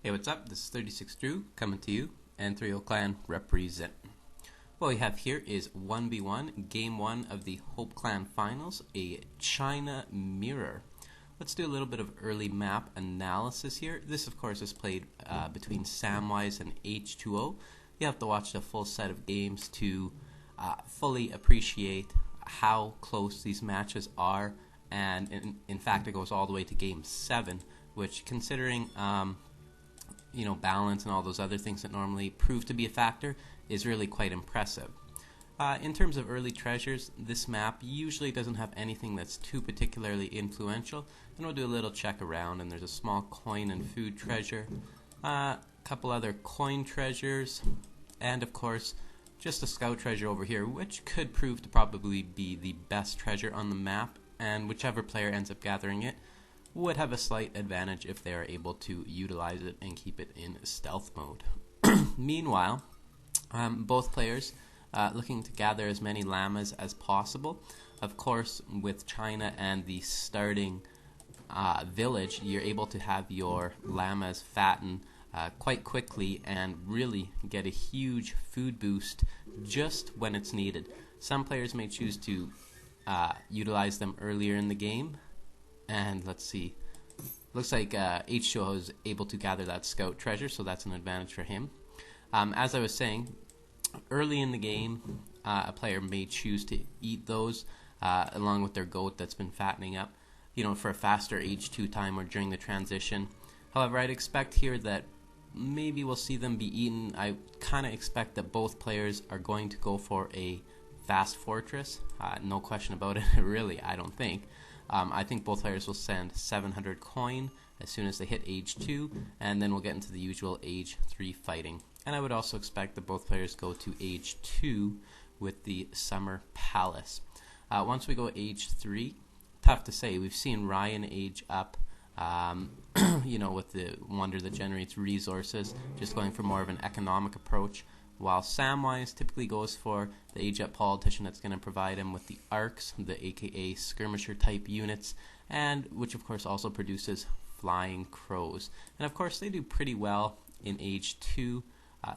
Hey, what's up? This is 36 Drew coming to you, and 3O Clan represent. What we have here is 1v1, Game 1 of the Hope Clan Finals, a China Mirror. Let's do a little bit of early map analysis here. This, of course, is played between Samwise and H2O. You have to watch the full set of games to fully appreciate how close these matches are, and in fact, it goes all the way to Game 7, which, considering balance and all those other things that normally prove to be a factor, is really quite impressive. In terms of early treasures, this map usually doesn't have anything that's too particularly influential, and we'll do a little check around, and there's a small coin and food treasure, a couple other coin treasures, and of course just a scout treasure over here, which could prove to probably be the best treasure on the map, and whichever player ends up gathering it would have a slight advantage if they are able to utilize it and keep it in stealth mode. Meanwhile, both players looking to gather as many llamas as possible. Of course, with China and the starting village, you're able to have your llamas fatten quite quickly and really get a huge food boost just when it's needed. Some players may choose to utilize them earlier in the game. And let's see, looks like H2O is able to gather that scout treasure, so that's an advantage for him. As I was saying, early in the game, a player may choose to eat those along with their goat that's been fattening up, for a faster H2 time or during the transition. However, I'd expect here that maybe we'll see them be eaten. I kind of expect that both players are going to go for a fast fortress. No question about it, really, I don't think. I think both players will send 700 coin as soon as they hit age 2, and then we'll get into the usual age 3 fighting. And I would also expect that both players go to age 2 with the Summer Palace. Once we go age 3, tough to say. We've seen Ryan age up, with the wonder that generates resources, just going for more of an economic approach, while Samwise typically goes for the age-up politician that's going to provide him with the arcs, the aka skirmisher type units, and which of course also produces flying crows. And of course they do pretty well in age 2.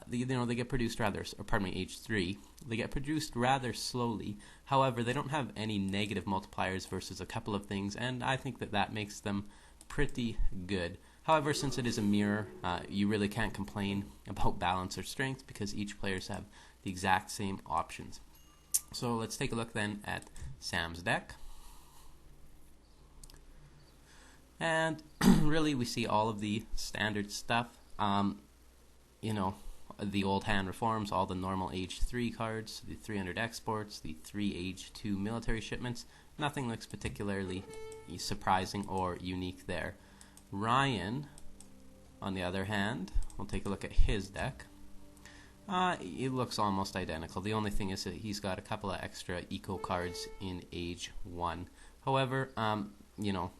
They get produced age 3. They get produced rather slowly. However, they don't have any negative multipliers versus a couple of things, and I think that makes them pretty good. However, since it is a mirror, you really can't complain about balance or strength because each players have the exact same options. So let's take a look then at Sam's deck. And really we see all of the standard stuff. The old hand reforms, all the normal age 3 cards, the 300 exports, the 3 age 2 military shipments. Nothing looks particularly surprising or unique there. Ryan, on the other hand, we'll take a look at his deck. It looks almost identical. The only thing is that he's got a couple of extra eco cards in age 1. However,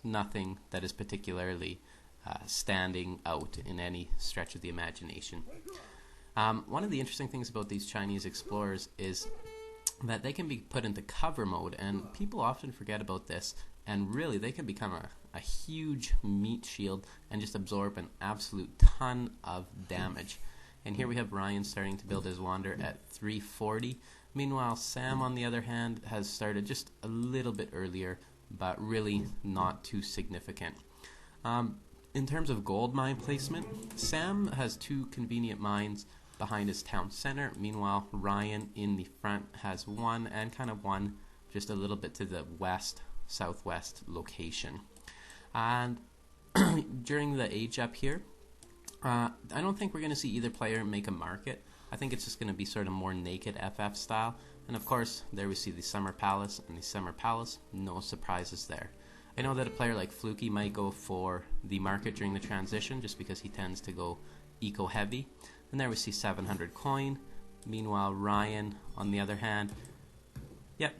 nothing that is particularly standing out in any stretch of the imagination. One of the interesting things about these Chinese explorers is that they can be put into cover mode, and people often forget about this, and really they can become a huge meat shield and just absorb an absolute ton of damage. And here we have Ryan starting to build his wander at 340. Meanwhile, Sam, on the other hand, has started just a little bit earlier, but really not too significant. In terms of gold mine placement, Sam has 2 convenient mines behind his town center. Meanwhile, Ryan in the front has one, and kind of one just a little bit to the southwest location. And during the age up here, I don't think we're going to see either player make a market. I think it's just going to be sort of more naked FF style. And of course, there we see the Summer Palace and the Summer Palace. No surprises there. I know that a player like Fluky might go for the market during the transition just because he tends to go eco heavy. And there we see 700 coin. Meanwhile, Ryan, on the other hand,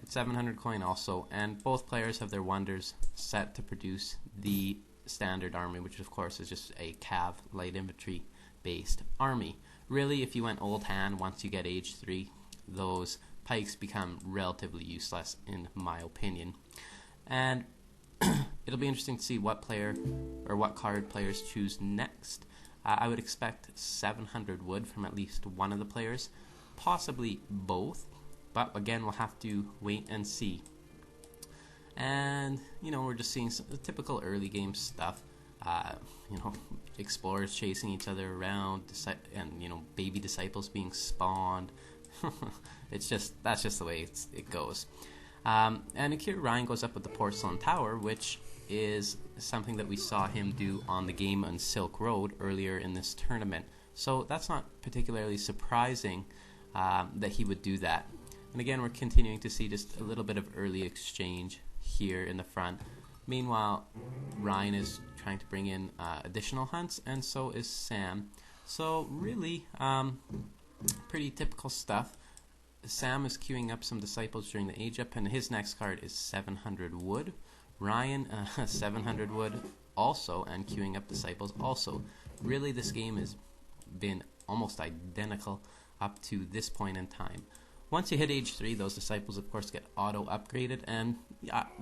700 coin also, and both players have their wonders set to produce the standard army, which of course is just a cav light infantry based army. Really, if you went old hand, once you get age 3, those pikes become relatively useless in my opinion. And it'll be interesting to see what player or what card players choose next. I would expect 700 wood from at least one of the players, possibly both, but again, we'll have to wait and see. And, we're just seeing some typical early game stuff. Explorers chasing each other around, and, baby disciples being spawned. That's just the way it goes. And here Ryan goes up with the Porcelain Tower, which is something that we saw him do on the game on Silk Road earlier in this tournament. So that's not particularly surprising that he would do that. And again, we're continuing to see just a little bit of early exchange here in the front. Meanwhile, Ryan is trying to bring in additional hunts, and so is Sam. So really, pretty typical stuff. Sam is queuing up some disciples during the age up, and his next card is 700 wood. Ryan, 700 wood also, and queuing up disciples also. Really, this game has been almost identical up to this point in time. Once you hit age 3, those disciples, of course, get auto-upgraded, and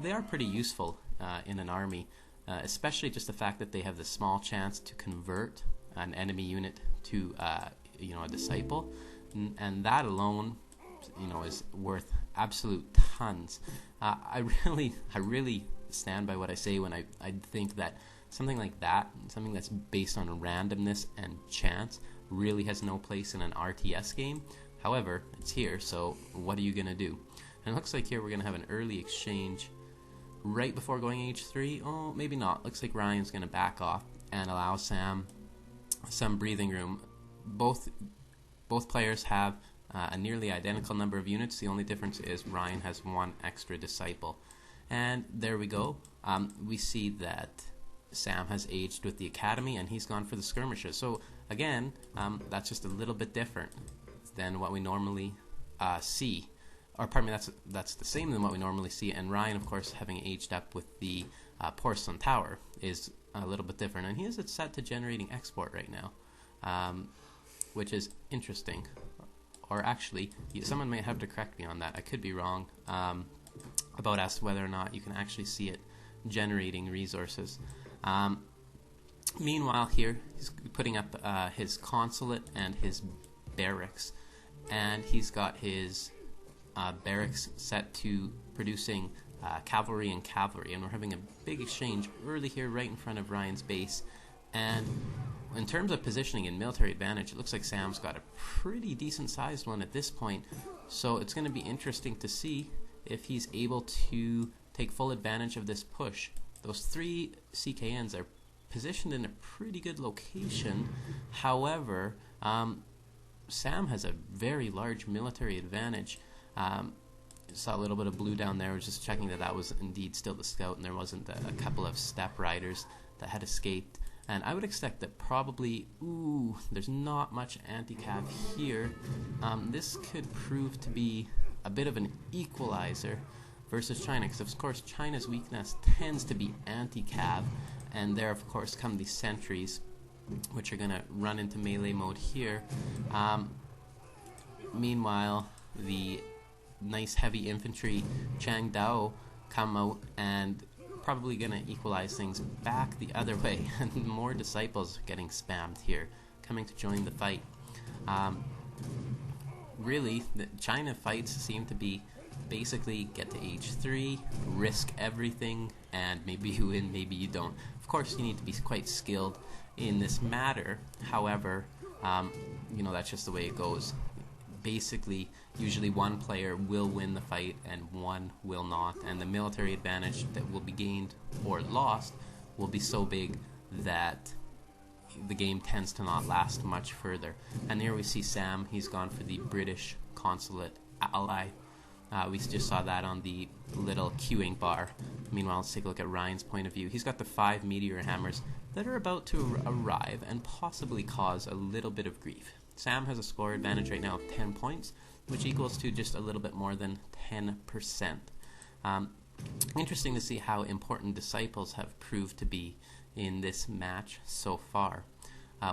they are pretty useful in an army, especially just the fact that they have the small chance to convert an enemy unit to a disciple, and that alone is worth absolute tons. I really stand by what I say when I think that something like that, something that's based on randomness and chance, really has no place in an RTS game. However, it's here, so what are you going to do? And it looks like here we're going to have an early exchange right before going age 3. Oh, maybe not. Looks like Ryan's going to back off and allow Sam some breathing room. Both players have a nearly identical number of units. The only difference is Ryan has one extra disciple. And there we go. We see that Sam has aged with the academy, and he's gone for the skirmishes. So again, that's just a little bit different than what we normally see. Or pardon me, that's the same than what we normally see. And Ryan, of course, having aged up with the Porcelain Tower, is a little bit different. And he is set to generating export right now, which is interesting. Or actually, someone may have to correct me on that. I could be wrong about as to whether or not you can actually see it generating resources. Meanwhile, here he's putting up his consulate and his barracks, and he's got his barracks set to producing cavalry, and we're having a big exchange early here right in front of Ryan's base. And in terms of positioning and military advantage, it looks like Sam's got a pretty decent sized one at this point, so it's going to be interesting to see if he's able to take full advantage of this push. Those 3 CKNs are positioned in a pretty good location. However, Sam has a very large military advantage. Saw a little bit of blue down there. I was just checking that was indeed still the scout, and there wasn't a couple of step riders that had escaped. And I would expect that probably, there's not much anti-cav here. This could prove to be a bit of an equalizer versus China, because of course China's weakness tends to be anti-cav, and there of course come these sentries, which are going to run into melee mode here. Meanwhile, the nice heavy infantry Chang Dao come out and probably going to equalize things back the other way, and more disciples getting spammed here, coming to join the fight. Really, the China fights seem to be basically get to age 3, risk everything, and maybe you win, maybe you don't. Of course, you need to be quite skilled in this matter. However, that's just the way it goes. Basically, usually one player will win the fight and one will not, and the military advantage that will be gained or lost will be so big that the game tends to not last much further. And here we see Sam. He's gone for the British consulate ally. We just saw that on the little queuing bar. Meanwhile, let's take a look at Ryan's point of view. He's got the 5 meteor hammers that are about to arrive and possibly cause a little bit of grief. Sam has a score advantage right now of 10 points, which equals to just a little bit more than 10%. Interesting to see how important disciples have proved to be in this match so far.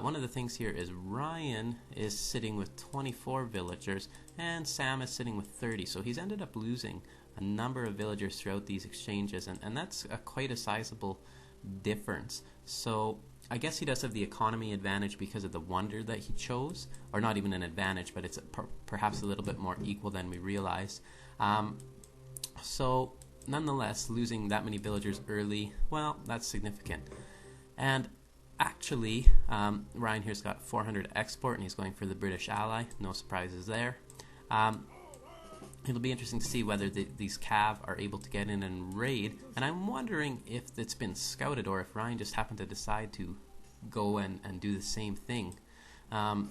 One of the things here is Ryan is sitting with 24 villagers and Sam is sitting with 30, so he's ended up losing a number of villagers throughout these exchanges, and that's quite a sizable difference. So I guess he does have the economy advantage because of the wonder that he chose, or not even an advantage, but it's perhaps a little bit more equal than we realize. So nonetheless, losing that many villagers early, well, that's significant. And actually, Ryan here's got 400 export, and he's going for the British ally. No surprises there. It'll be interesting to see whether these Cav are able to get in and raid, and I'm wondering if it's been scouted or if Ryan just happened to decide to go and do the same thing. And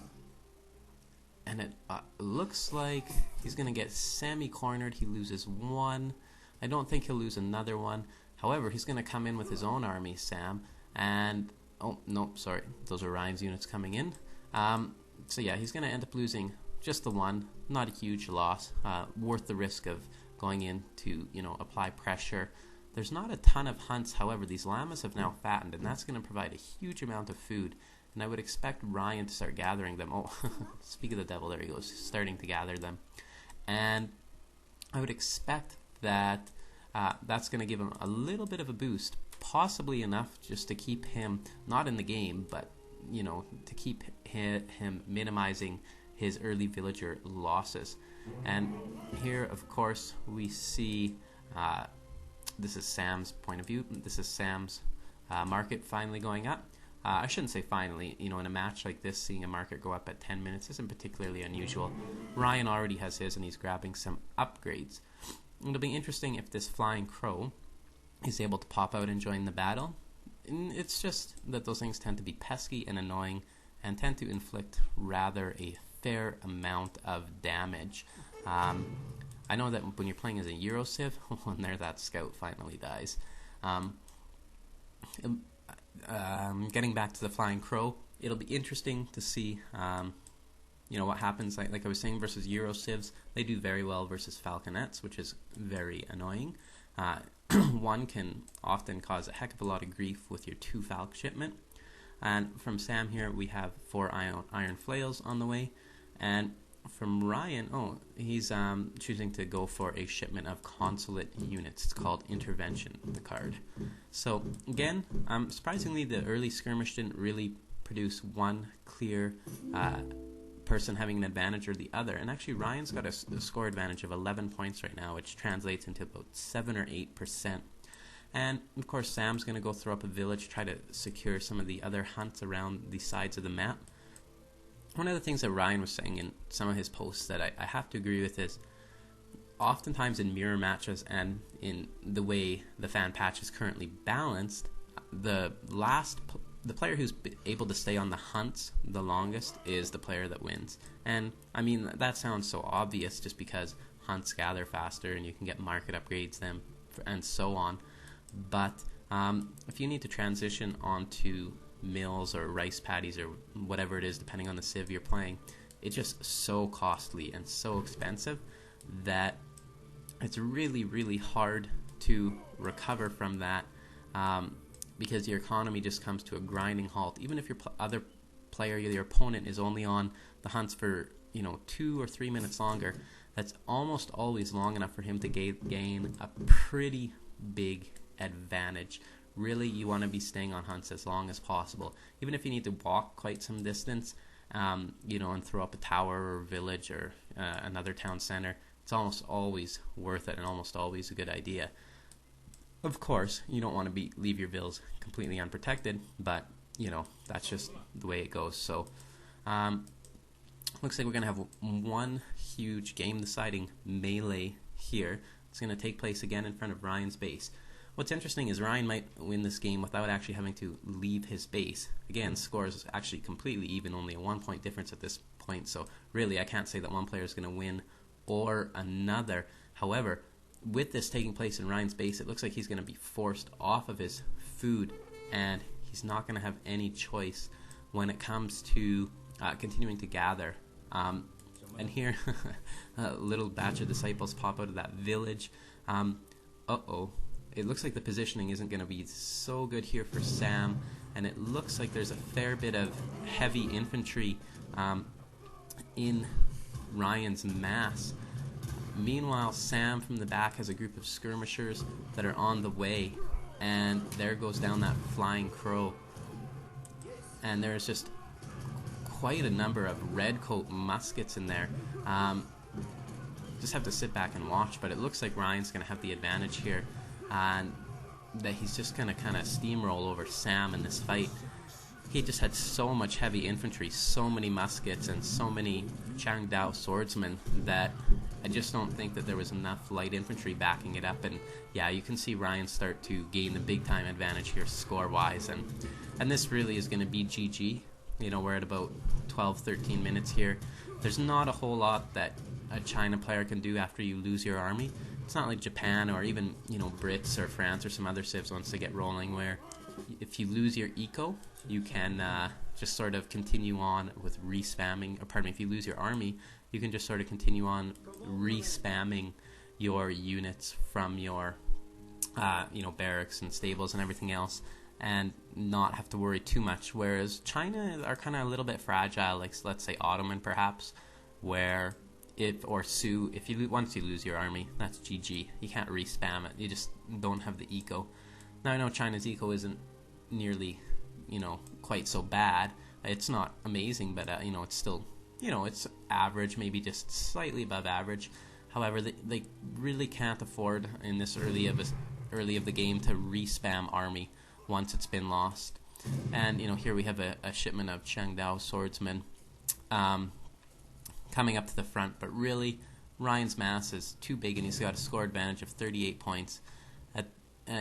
it looks like he's going to get semi-cornered. He loses one. I don't think he'll lose another one. However, he's going to come in with his own army, Sam, and... oh, no, sorry. Those are Ryan's units coming in. So yeah, he's going to end up losing just the one. Not a huge loss. Worth the risk of going in to, apply pressure. There's not a ton of hunts. However, these llamas have now fattened, and that's going to provide a huge amount of food. And I would expect Ryan to start gathering them. Oh, speak of the devil, there he goes, starting to gather them. And I would expect that that's going to give him a little bit of a boost, possibly enough just to keep him not in the game, but to keep him minimizing his early villager losses. And here, of course, we see this is Sam's point of view. This is Sam's market finally going up. I shouldn't say finally. In a match like this, seeing a market go up at 10 minutes isn't particularly unusual. Ryan already has his, and he's grabbing some upgrades. It'll be interesting if this flying crow is able to pop out and join the battle. And it's just that those things tend to be pesky and annoying and tend to inflict rather a fair amount of damage. I know that when you're playing as a Euro Civ, when that scout finally dies. Getting back to the flying crow, it'll be interesting to see what happens. Like I was saying, versus Euro Civs, they do very well versus falconets, which is very annoying. One can often cause a heck of a lot of grief with your 2 falc shipment. And from Sam here, we have 4 iron flails on the way. And from Ryan, he's choosing to go for a shipment of consulate units. It's called Intervention, the card. So again, surprisingly, the early skirmish didn't really produce one clear person having an advantage or the other. And actually, Ryan's got a score advantage of 11 points right now, which translates into about 7 or 8%. And of course, Sam's going to go throw up a village, try to secure some of the other hunts around the sides of the map. One of the things that Ryan was saying in some of his posts that I have to agree with is, oftentimes in mirror matches and in the way the fan patch is currently balanced, the player who's able to stay on the hunts the longest is the player that wins. And I mean, that sounds so obvious just because hunts gather faster and you can get market upgrades them and so on. But if you need to transition onto mills or rice paddies or whatever it is, depending on the civ you're playing, it's just so costly and so expensive that it's really, really hard to recover from that, because your economy just comes to a grinding halt. Even if your other player, your opponent, is only on the hunts for 2 or 3 minutes longer, that's almost always long enough for him to gain a pretty big advantage. Really, you want to be staying on hunts as long as possible, even if you need to walk quite some distance, and throw up a tower or village or another town center. It's almost always worth it and almost always a good idea. Of course, you don't want to leave your vills completely unprotected, but that's just the way it goes. So looks like we're going to have one huge game-deciding melee here. It's going to take place again in front of Ryan's base. What's interesting is Ryan might win this game without actually having to leave his base. Again, scores actually completely even, only a 1 point difference at this point, so really I can't say that one player is going to win or another. However, with this taking place in Ryan's base, it looks like he's going to be forced off of his food, and he's not going to have any choice when it comes to continuing to gather. And here, a little batch of disciples pop out of that village. It looks like the positioning isn't going to be so good here for Sam, and it looks like there's a fair bit of heavy infantry in Ryan's mass. Meanwhile, Sam from the back has a group of skirmishers that are on the way, and there goes down that flying crow. and there's just quite a number of redcoat muskets in there. Just have to sit back and watch, but it looks like Ryan's going to have the advantage here, and that he's just going to kind of steamroll over Sam in this fight. He just had so much heavy infantry, so many muskets, and so many Changdao swordsmen that I just don't think that there was enough light infantry backing it up. And yeah, you can see Ryan start to gain the big time advantage here score-wise, and this really is going to be GG. You know, we're at about 12-13 minutes here. There's not a whole lot that a China player can do after you lose your army. It's not like Japan or even, you know, Brits or France or some other civs once they get rolling, where if you lose your eco, you can just sort of continue on with re-spamming, or pardon me, if you lose your army, you can just sort of continue on re-spamming your units from your you know, barracks and stables and everything else, and not have to worry too much. Whereas China are kind of a little bit fragile, like let's say Ottoman perhaps, where once you lose your army, that's GG. You can't re-spam it. You just don't have the eco. Now I know China's eco isn't nearly, you know, quite so bad. It's not amazing, but you know, it's still, you know, it's average, maybe just slightly above average. However, they really can't afford in this early of the game to re-spam army once it's been lost. And you know, here we have a shipment of Changdao swordsmen coming up to the front, but really Ryan's mass is too big, and he's got a score advantage of 38 points at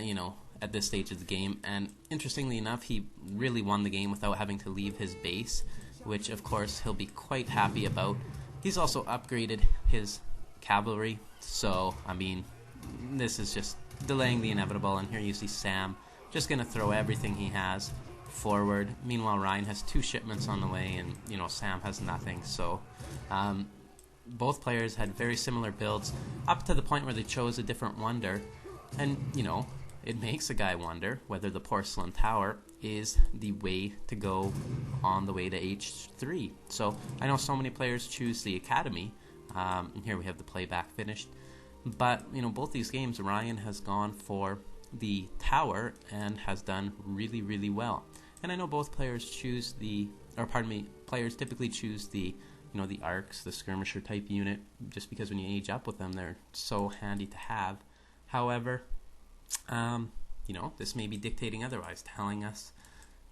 you know, at this stage of the game. And interestingly enough, he really won the game without having to leave his base, which of course he'll be quite happy about. He's also upgraded his cavalry, so I mean, this is just delaying the inevitable. And here you see Sam just going to throw everything he has forward. Meanwhile, Ryan has 2 shipments on the way, and you know, Sam has nothing. So both players had very similar builds up to the point where they chose a different wonder. And you know, it makes a guy wonder whether the porcelain tower is the way to go on the way to H3. So I know so many players choose the academy, and here we have the playback finished. But you know, both these games, Ryan has gone for the tower and has done really, really well. And I know both players choose players typically choose the, you know, the arcs, the skirmisher type unit, just because when you age up with them, they're so handy to have. However, you know, this may be dictating otherwise, telling us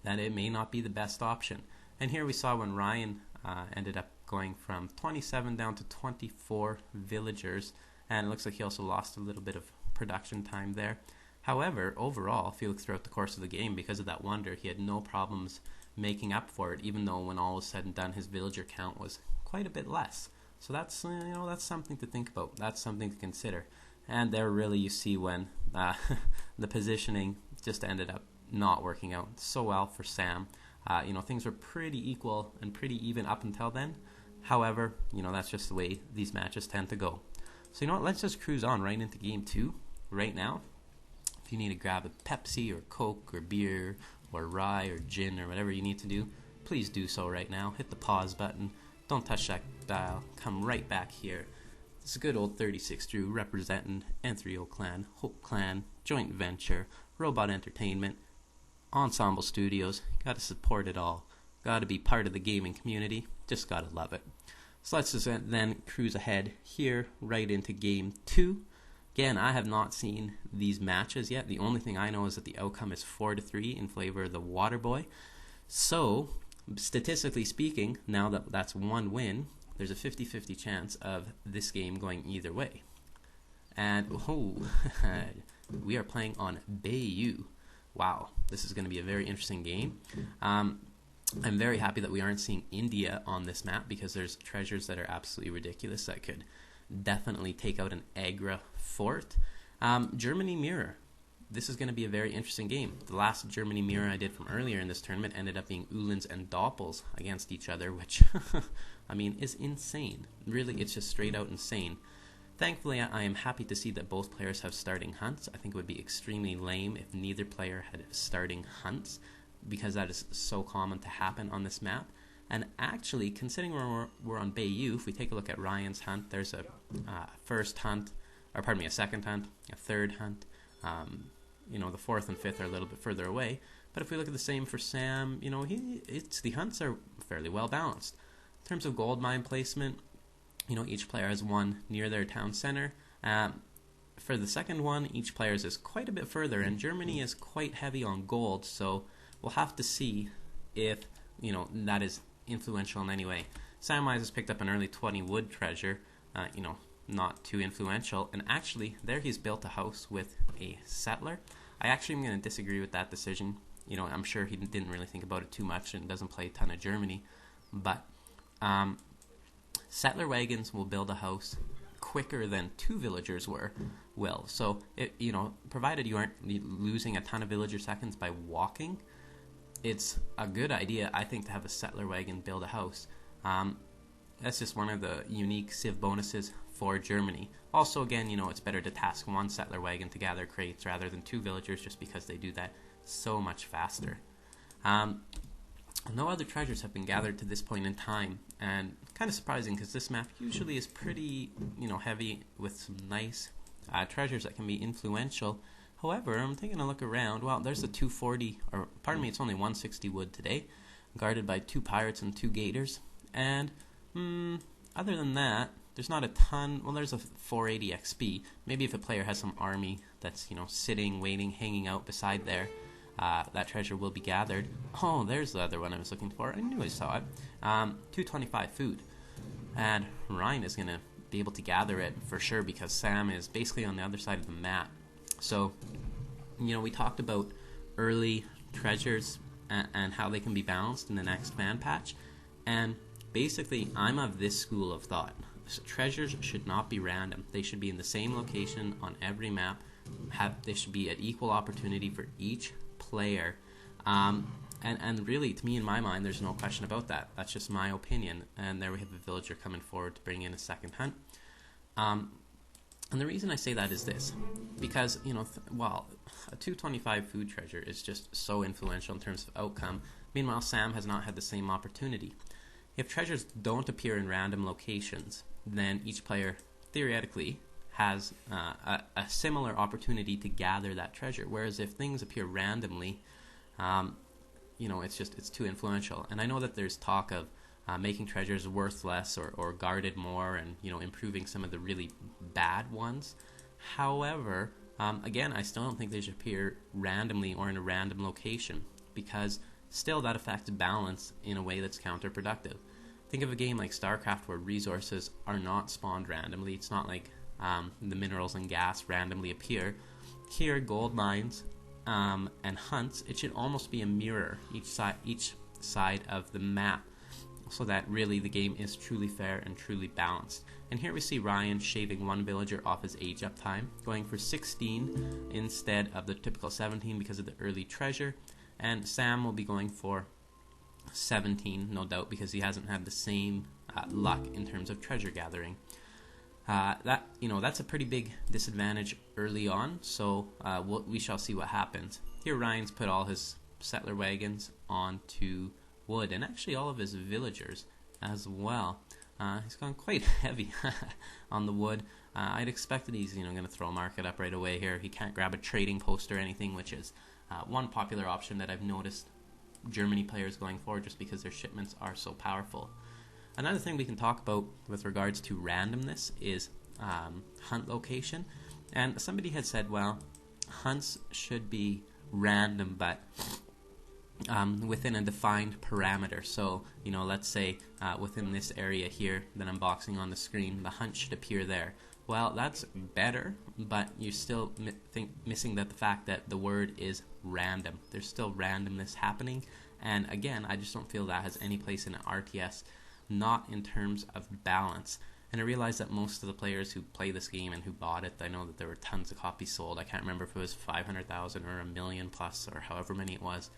that it may not be the best option. And here we saw when Ryan ended up going from 27 down to 24 villagers, and it looks like he also lost a little bit of production time there. However, overall, if you look throughout the course of the game, because of that wonder, he had no problems making up for it, even though when all was said and done, his villager count was quite a bit less. So that's, you know, that's something to think about. That's something to consider. And there really you see when the positioning just ended up not working out so well for Sam. You know, things were pretty equal and pretty even up until then. However, you know, that's just the way these matches tend to go. So you know what, let's just cruise on right into game 2 right now. If you need to grab a Pepsi or Coke or beer or rye or gin or whatever you need to do, please do so right now. Hit the pause button. Don't touch that dial. Come right back here. It's a good old 36 Drew representing N3O Clan, Hope Clan, Joint Venture, Robot Entertainment, Ensemble Studios. Gotta support it all. Gotta be part of the gaming community. Just gotta love it. So let's just then cruise ahead here right into game 2. Again, I have not seen these matches yet. The only thing I know is that the outcome is 4-3 in favor of the Waterboy. So, statistically speaking, now that that's one win, there's a 50-50 chance of this game going either way. And, we are playing on Bayou. Wow, this is going to be a very interesting game. I'm very happy that we aren't seeing India on this map, because there's treasures that are absolutely ridiculous that could definitely take out an Agra fort. Germany Mirror. This is going to be a very interesting game. The last Germany Mirror I did from earlier in this tournament ended up being Uhlans and Doppels against each other, which, I mean, is insane. Really, it's just straight out insane. Thankfully, I am happy to see that both players have starting hunts. I think it would be extremely lame if neither player had starting hunts, because that is so common to happen on this map. And actually, considering we're on Bayou, if we take a look at Ryan's hunt, there's a first hunt, or pardon me, a second hunt, a third hunt. You know, the fourth and fifth are a little bit further away. But if we look at the same for Sam, you know, the hunts are fairly well balanced. In terms of gold mine placement, you know, each player has one near their town center. For the second one, each player's is quite a bit further, and Germany is quite heavy on gold, so we'll have to see if, you know, that is influential in any way. Samwise has picked up an early 20 wood treasure, you know, not too influential, and actually there he's built a house with a settler. I actually am going to disagree with that decision. You know, I'm sure he didn't really think about it too much and doesn't play a ton of Germany, but settler wagons will build a house quicker than 2 villagers will. So, you know, provided you aren't losing a ton of villager seconds by walking, it's a good idea, I think, to have a settler wagon build a house. That's just one of the unique Civ bonuses for Germany. Also, again, you know, it's better to task one settler wagon to gather crates rather than 2 villagers, just because they do that so much faster. No other treasures have been gathered to this point in time, and kind of surprising because this map usually is pretty, you know, heavy with some nice treasures that can be influential. However, I'm taking a look around. Well, there's a 240, or pardon me, it's only 160 wood today, guarded by 2 pirates and 2 gators. And other than that, there's not a ton. Well, there's a 480 XP. Maybe if a player has some army that's, you know, sitting, waiting, hanging out beside there, that treasure will be gathered. Oh, there's the other one I was looking for. I knew I saw it. 225 food. And Ryan is going to be able to gather it for sure because Sam is basically on the other side of the map. So, you know, we talked about early treasures and how they can be balanced in the next man patch. And basically, I'm of this school of thought. So treasures should not be random. They should be in the same location on every map. They should be at equal opportunity for each player. And really, to me, in my mind, there's no question about that. That's just my opinion. And there we have a villager coming forward to bring in a second hunt. And the reason I say that is this. Because, you know, while a 225 food treasure is just so influential in terms of outcome, meanwhile, Sam has not had the same opportunity. If treasures don't appear in random locations, then each player, theoretically, has a similar opportunity to gather that treasure. Whereas if things appear randomly, you know, it's too influential. And I know that there's talk of making treasures worth less or guarded more, and, you know, improving some of the really bad ones. However, again, I still don't think they should appear randomly or in a random location, because still that affects balance in a way that's counterproductive. Think of a game like StarCraft where resources are not spawned randomly. It's not like the minerals and gas randomly appear. Here, gold mines and hunts, it should almost be a mirror each side of the map, so that really the game is truly fair and truly balanced. And here we see Ryan shaving 1 villager off his age up time, going for 16 instead of the typical 17 because of the early treasure. And Sam will be going for 17, no doubt, because he hasn't had the same luck in terms of treasure gathering. That's a pretty big disadvantage early on, so we shall see what happens. Here Ryan's put all his settler wagons onto wood, and actually all of his villagers as well. He's gone quite heavy on the wood. I'd expect that he's going to throw a market up right away here. He can't grab a trading post or anything, which is one popular option that I've noticed Germany players going for, just because their shipments are so powerful. Another thing we can talk about with regards to randomness is hunt location. And somebody had said, well, hunts should be random, but within a defined parameter. So, let's say within this area here that I'm boxing on the screen, the hunt should appear there. Well, that's better, but you're still missing the fact that the word is random. There's still randomness happening, and again, I just don't feel that has any place in an RTS, not in terms of balance. And I realize that most of the players who play this game and who bought it, I know that there were tons of copies sold. I can't remember if it was 500,000 or 1 million plus or however many it was.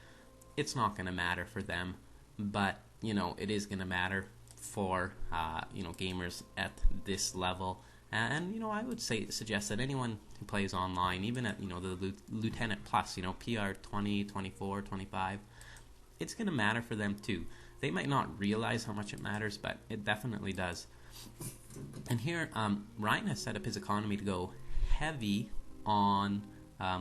It's not going to matter for them, but it is going to matter for gamers at this level. And I would suggest that anyone who plays online, even at the Lieutenant Plus, PR 20, 24, 25, it's going to matter for them too. They might not realize how much it matters, but it definitely does. And here, Ryan has set up his economy to go heavy on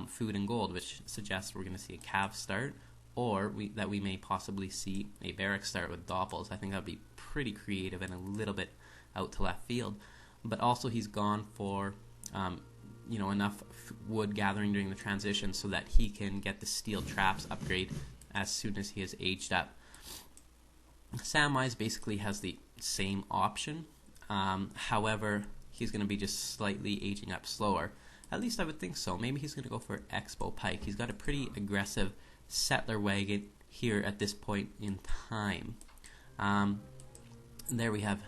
food and gold, which suggests we're going to see a cav start, or that we may possibly see a barracks start with doppels. I think that would be pretty creative and a little bit out to left field. But also he's gone for enough wood gathering during the transition so that he can get the steel traps upgrade as soon as he has aged up. Samwise basically has the same option. However, he's going to be just slightly aging up slower. At least I would think so. Maybe he's going to go for Expo Pike. He's got a pretty aggressive settler wagon here at this point in time. There we have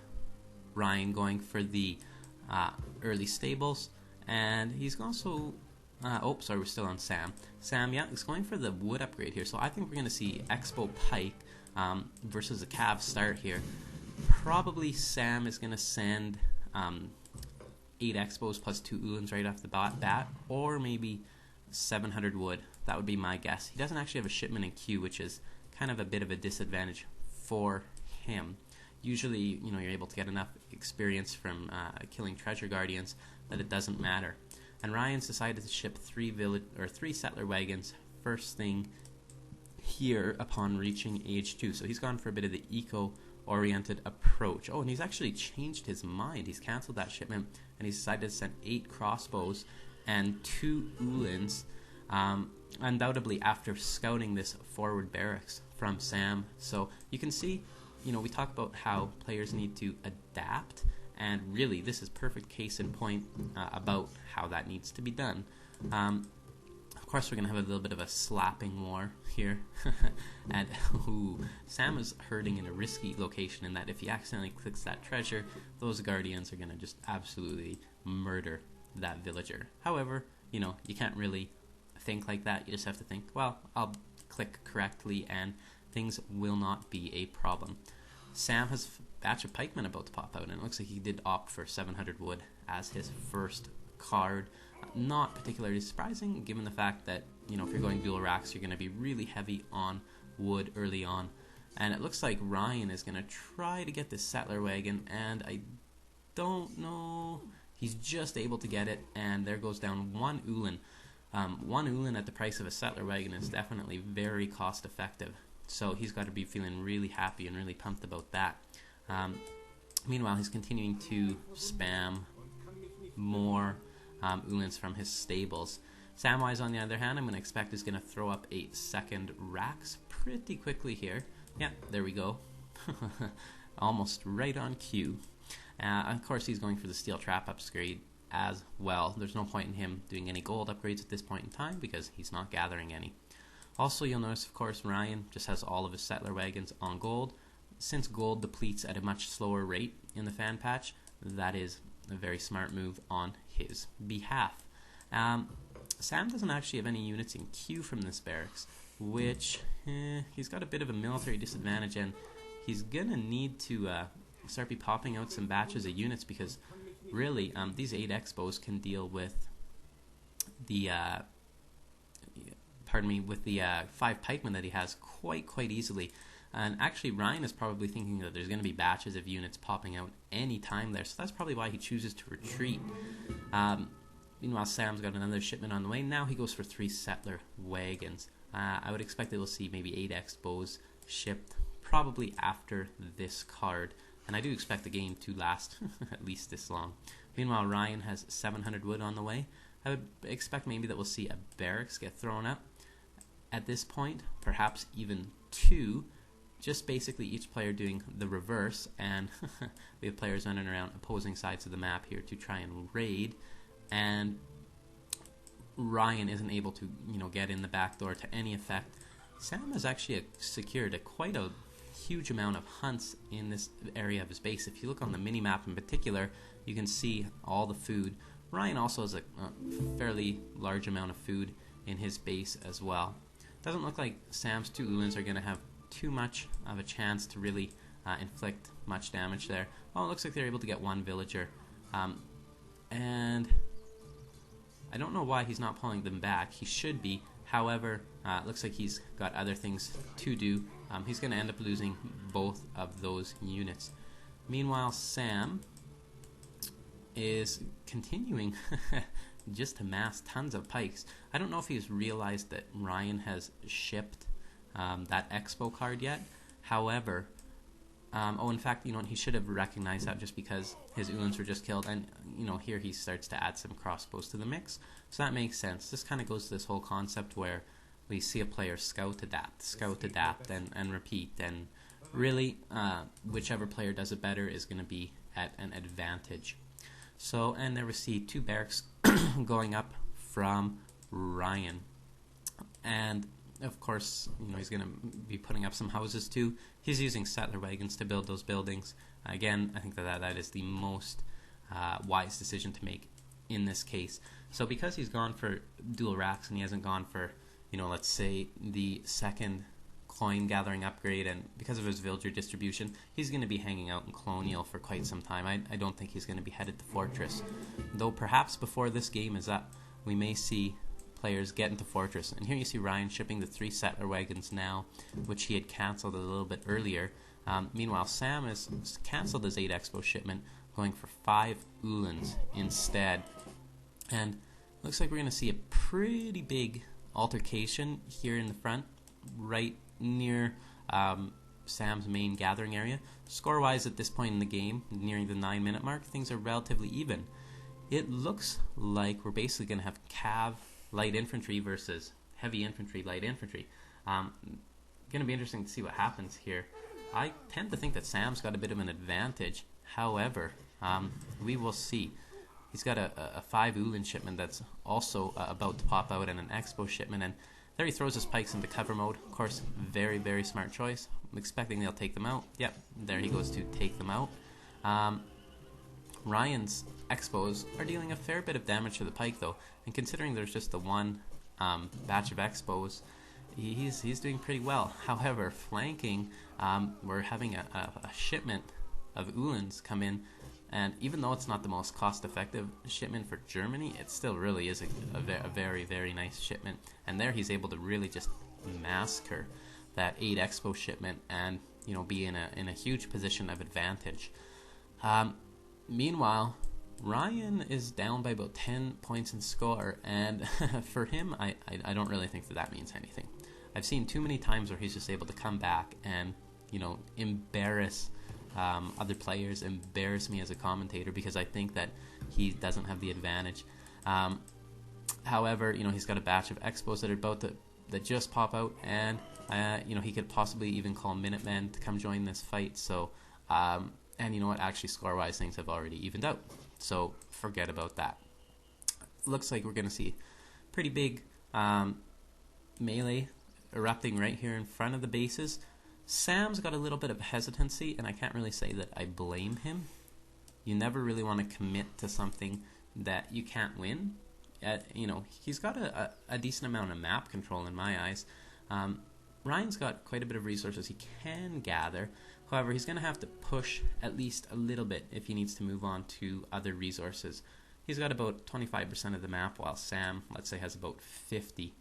Ryan going for the early stables, and he's also we're still on Sam. Sam, yeah, is going for the wood upgrade here, so I think we're going to see Expo Pike versus a Cav start here. Probably Sam is going to send 8 Expos plus 2 Ulans right off the bat, or maybe 700 wood. That would be my guess. He doesn't actually have a shipment in queue, which is kind of a bit of a disadvantage for him. Usually, you're able to get enough experience from killing treasure guardians that it doesn't matter. And Ryan's decided to ship 3 settler wagons first thing here upon reaching age 2. So he's gone for a bit of the eco-oriented approach. Oh, and he's actually changed his mind. He's canceled that shipment, and he's decided to send 8 crossbows and 2 Ulans, undoubtedly after scouting this forward barracks from Sam. So you can see, we talk about how players need to adapt, and really this is perfect case in point about how that needs to be done. Of course, we're going to have a little bit of a slapping war here. And Sam is hurting in a risky location in that if he accidentally clicks that treasure, those guardians are going to just absolutely murder that villager. However, you can't really think like that. You just have to think, well, I'll click correctly and things will not be a problem. Sam has a batch of pikemen about to pop out, and it looks like he did opt for 700 wood as his first card. Not particularly surprising, given the fact that, if you're going dual racks, you're going to be really heavy on wood early on. And it looks like Ryan is going to try to get this settler wagon, and I don't know. He's just able to get it, and there goes down 1 Ulan. 1 Ulan at the price of a settler wagon is definitely very cost effective. So he's got to be feeling really happy and really pumped about that. Meanwhile, he's continuing to spam more Ulans from his stables. Samwise, on the other hand, I'm going to expect is going to throw up a second racks pretty quickly here. Yeah, there we go. Almost right on cue. Of course, he's going for the steel trap upgrade as well. There's no point in him doing any gold upgrades at this point in time because he's not gathering any. Also, you'll notice, of course, Ryan just has all of his settler wagons on gold. Since gold depletes at a much slower rate in the fan patch, that is a very smart move on his behalf. Sam doesn't actually have any units in queue from this barracks, which he's got a bit of a military disadvantage, and he's gonna need to start be popping out some batches of units because really these 8 Expos can deal with the 5 pikemen that he has quite easily. And actually, Ryan is probably thinking that there's going to be batches of units popping out any time there, so that's probably why he chooses to retreat. Meanwhile, Sam's got another shipment on the way. Now he goes for 3 settler wagons. I would expect that we'll see maybe 8 Expos shipped probably after this card, and I do expect the game to last at least this long. Meanwhile, Ryan has 700 wood on the way. I would expect maybe that we'll see a barracks get thrown up at this point, perhaps even 2. Just basically each player doing the reverse, and we have players running around opposing sides of the map here to try and raid, and Ryan isn't able to get in the back door to any effect. Sam has actually secured quite a huge amount of hunts in this area of his base. If you look on the mini-map in particular, you can see all the food. Ryan also has a fairly large amount of food in his base as well. Doesn't look like Sam's 2 Ulans are going to have too much of a chance to really inflict much damage there. Oh, it looks like they're able to get 1 villager. And I don't know why he's not pulling them back. He should be. However, it looks like he's got other things to do. He's going to end up losing both of those units. Meanwhile, Sam is continuing just to mass tons of pikes. I don't know if he's realized that Ryan has shipped that Expo card yet. However, in fact, he should have recognized that just because his Ulans were just killed, and here he starts to add some crossbows to the mix, so that makes sense. This kind of goes to this whole concept where we see a player scout, adapt, and repeat, and really, whichever player does it better is going to be at an advantage. So, and there we see 2 barracks going up from Ryan, and of course, he's going to be putting up some houses too. He's using settler wagons to build those buildings. Again, I think that is the most wise decision to make in this case. So because he's gone for dual racks and he hasn't gone for, let's say the second coin gathering upgrade, and because of his villager distribution, he's going to be hanging out in colonial for quite some time. I don't think he's going to be headed to fortress. Though perhaps before this game is up, we may see players get into fortress. And here you see Ryan shipping the 3 settler wagons now, which he had cancelled a little bit earlier. Meanwhile, Sam has cancelled his 8 Expo shipment, going for 5 Ulans instead. And looks like we're going to see a pretty big altercation here in the front, right near Sam's main gathering area. Score-wise at this point in the game, nearing the 9-minute mark, things are relatively even. It looks like we're basically going to have Cav light infantry versus heavy infantry, light infantry. Going to be interesting to see what happens here. I tend to think that Sam's got a bit of an advantage. However, we will see. He's got a 5 Ulan shipment that's also about to pop out, and an Expo shipment, and there he throws his pikes into cover mode. Of course, very, very smart choice. I'm expecting they'll take them out. Yep, there he goes to take them out. Ryan's Expos are dealing a fair bit of damage to the pike, though, and considering there's just the one batch of Expos, he's doing pretty well. However, flanking, we're having a shipment of Ulans come in, and even though it's not the most cost-effective shipment for Germany, it still really is a very, very nice shipment. And there he's able to really just massacre that 8 Expo shipment and be in a huge position of advantage. Meanwhile, Ryan is down by about 10 points in score, and for him, I don't really think that means anything. I've seen too many times where he's just able to come back and embarrass other players, embarrass me as a commentator, because I think that he doesn't have the advantage. However, he's got a batch of Expos that are that just pop out, and he could possibly even call Minutemen to come join this fight. So, and you know what? Actually, score-wise, things have already evened out. So forget about that. Looks like we're going to see pretty big melee erupting right here in front of the bases. Sam's got a little bit of hesitancy, and I can't really say that I blame him. You never really want to commit to something that you can't win. He's got a decent amount of map control in my eyes. Ryan's got quite a bit of resources he can gather. However, he's going to have to push at least a little bit if he needs to move on to other resources. He's got about 25% of the map, while Sam, let's say, has about 50.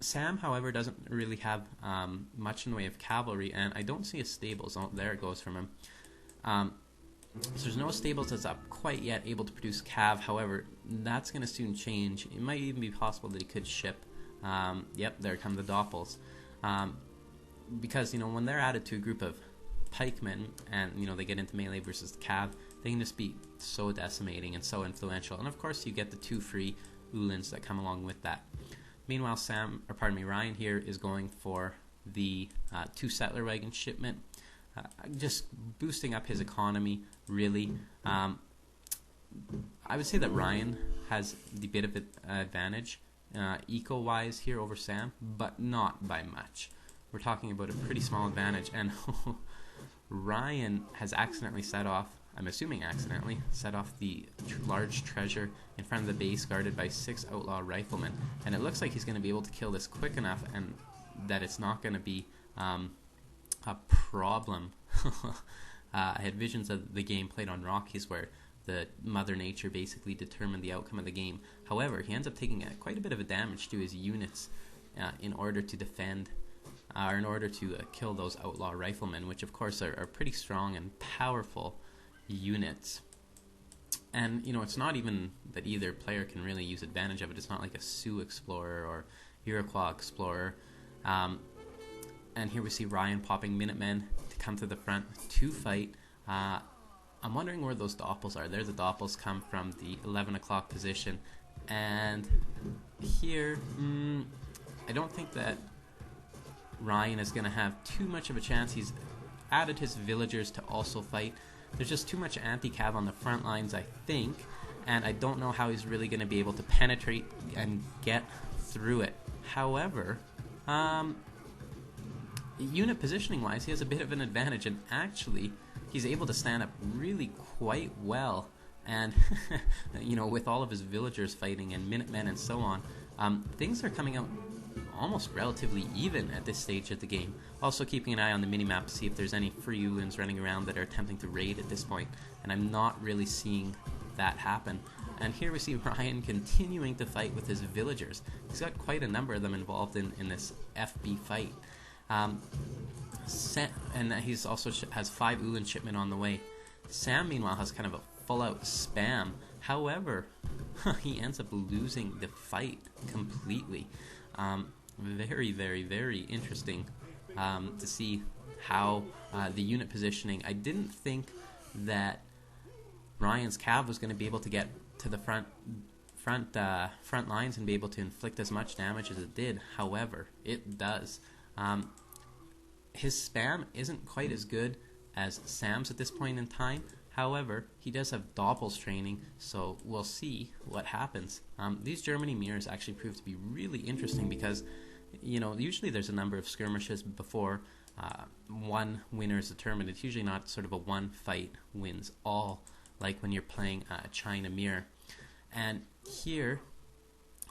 Sam, however, doesn't really have much in the way of cavalry, and I don't see a stables. Oh, there it goes from him. So there's no stables that's up quite yet, able to produce cav. However, that's going to soon change. It might even be possible that he could ship. Yep, there come the Doppels. Because, when they're added to a group of pikemen and, they get into melee versus the cav, they can just be so decimating and so influential. And, of course, you get the 2 free Ulans that come along with that. Meanwhile, Ryan here is going for the 2 settler wagon shipment, just boosting up his economy, really. I would say that Ryan has the bit of an advantage eco-wise here over Sam, but not by much. We're talking about a pretty small advantage, and Ryan has accidentally set off, I'm assuming accidentally, set off the large treasure in front of the base guarded by 6 outlaw riflemen. And it looks like he's going to be able to kill this quick enough and that it's not going to be a problem. I had visions of the game played on Rockies where the Mother Nature basically determined the outcome of the game. However, he ends up taking quite a bit of a damage to his units in order to defend, or in order to kill those outlaw riflemen, which of course are pretty strong and powerful units. And it's not even that either player can really use advantage of it. It's not like a Sioux explorer or Iroquois explorer. And here we see Ryan popping Minutemen to come to the front to fight. I'm wondering where those doppels are. There the doppels come from the 11 o'clock position. And here, I don't think that Ryan is going to have too much of a chance. He's added his villagers to also fight. There's just too much anti-cav on the front lines, I think. And I don't know how he's really going to be able to penetrate and get through it. However, unit positioning wise, he has a bit of an advantage, and actually he's able to stand up really quite well. And you know, with all of his villagers fighting and Minutemen and so on, things are coming out almost relatively even at this stage of the game. Also keeping an eye on the minimap to see if there's any free Ulins running around that are attempting to raid at this point, and I'm not really seeing that happen. And here we see Ryan continuing to fight with his villagers. He's got quite a number of them involved in this FB fight. And he's also has 5 Ulin shipment on the way. Sam, meanwhile, has kind of a full-out spam. However, he ends up losing the fight completely. Very, very, very interesting to see how the unit positioning. I didn't think that Ryan's cav was going to be able to get to the front lines and be able to inflict as much damage as it did. However, it does. His spam isn't quite as good as Sam's at this point in time. However, he does have Doppels training, so we'll see what happens. These Germany mirrors actually prove to be really interesting because, you know, usually there's a number of skirmishes before one winner is determined. It's usually not sort of a one fight wins all, like when you're playing China mirror. And here,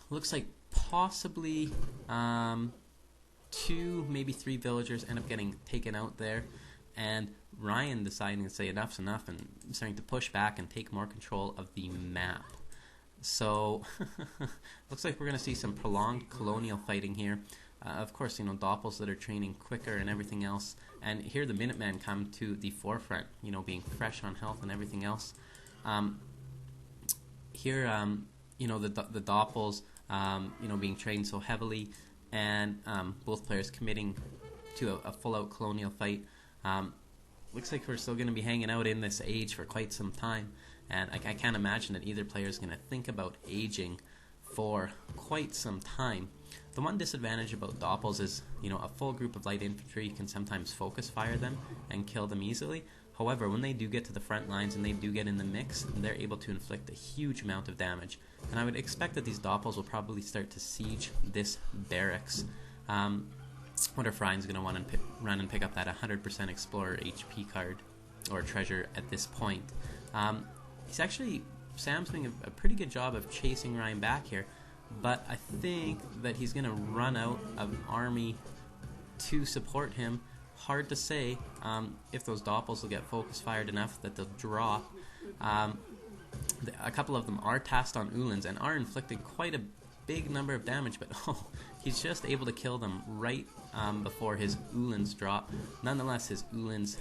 looks like possibly 2, maybe 3 villagers end up getting taken out there. And Ryan deciding to say enough's enough and starting to push back and take more control of the map. So, looks like we're going to see some prolonged colonial fighting here. Of course, you know, Doppels that are training quicker and everything else. And here the Minutemen come to the forefront, you know, being fresh on health and everything else. Here, you know, the Doppels, you know, being trained so heavily, and both players committing to a full-out colonial fight. Looks like we're still going to be hanging out in this age for quite some time, and I can't imagine that either player is going to think about aging for quite some time. The one disadvantage about Doppels is, you know, a full group of light infantry can sometimes focus fire them and kill them easily. However, when they do get to the front lines and they do get in the mix, they're able to inflict a huge amount of damage. And I would expect that these Doppels will probably start to siege this barracks. Wonder if Ryan's going to want to run and pick up that 100% Explorer HP card or treasure at this point. Sam's doing a pretty good job of chasing Ryan back here, but I think that he's going to run out of army to support him. Hard to say if those Doppels will get focus fired enough that they'll drop. A couple of them are tasked on Ulins and are inflicting quite a big number of damage, but he's just able to kill them right before his Ulins drop. Nonetheless, his Ulins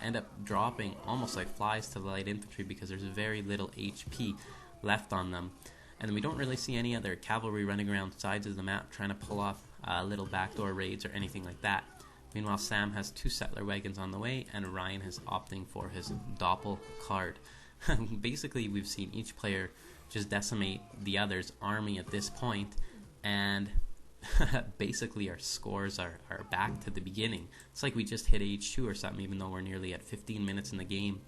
end up dropping almost like flies to the light infantry because there's very little HP left on them. And then we don't really see any other cavalry running around sides of the map trying to pull off little backdoor raids or anything like that. Meanwhile, Sam has 2 settler wagons on the way, and Ryan is opting for his Doppel card. Basically, we've seen each player just decimate the other's army at this point, and basically our scores are back to the beginning. It's like we just hit H2 or something, even though we're nearly at 15 minutes in the game.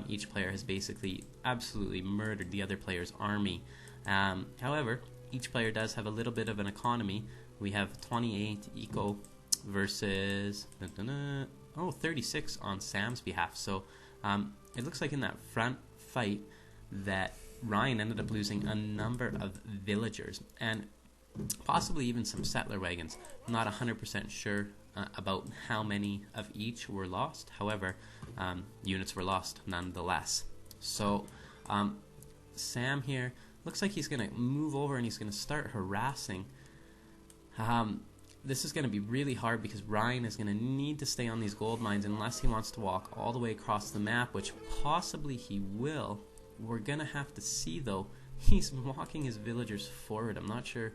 Each player has basically absolutely murdered the other player's army. However, each player does have a little bit of an economy. We have 28 eco versus 36 on Sam's behalf. So it looks like in that front fight that Ryan ended up losing a number of villagers and possibly even some settler wagons. I'm not 100% sure about how many of each were lost. However, units were lost nonetheless. So Sam here looks like he's going to move over and he's going to start harassing. This is going to be really hard because Ryan is going to need to stay on these gold mines unless he wants to walk all the way across the map, which possibly he will. We're going to have to see, though, he's walking his villagers forward. I'm not sure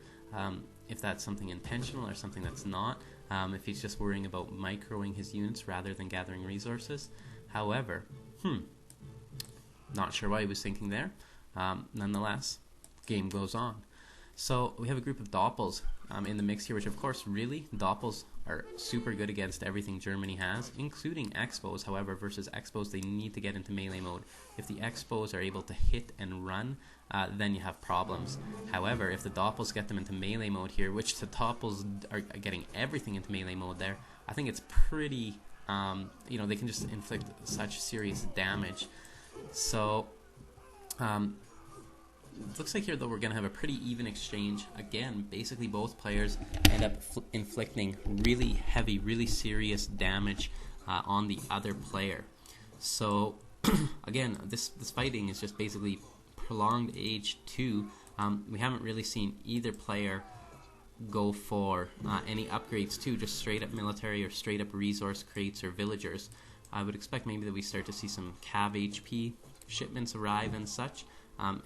if that's something intentional or something that's not, if he's just worrying about microing his units rather than gathering resources. However, not sure what he was thinking there. Nonetheless, game goes on. So we have a group of Doppels in the mix here, which of course really, Doppels are super good against everything Germany has, including Expos. However, versus Expos, they need to get into melee mode. If the Expos are able to hit and run, then you have problems. However, if the Doppels get them into melee mode here, which the Doppels are getting everything into melee mode there, I think it's pretty, they can just inflict such serious damage. So, looks like here though we're going to have a pretty even exchange. Again, basically both players end up inflicting really heavy, really serious damage on the other player. So again, this fighting is just basically prolonged age 2. We haven't really seen either player go for any upgrades to just straight up military or straight up resource crates or villagers. I would expect maybe that we start to see some cav HP shipments arrive and such.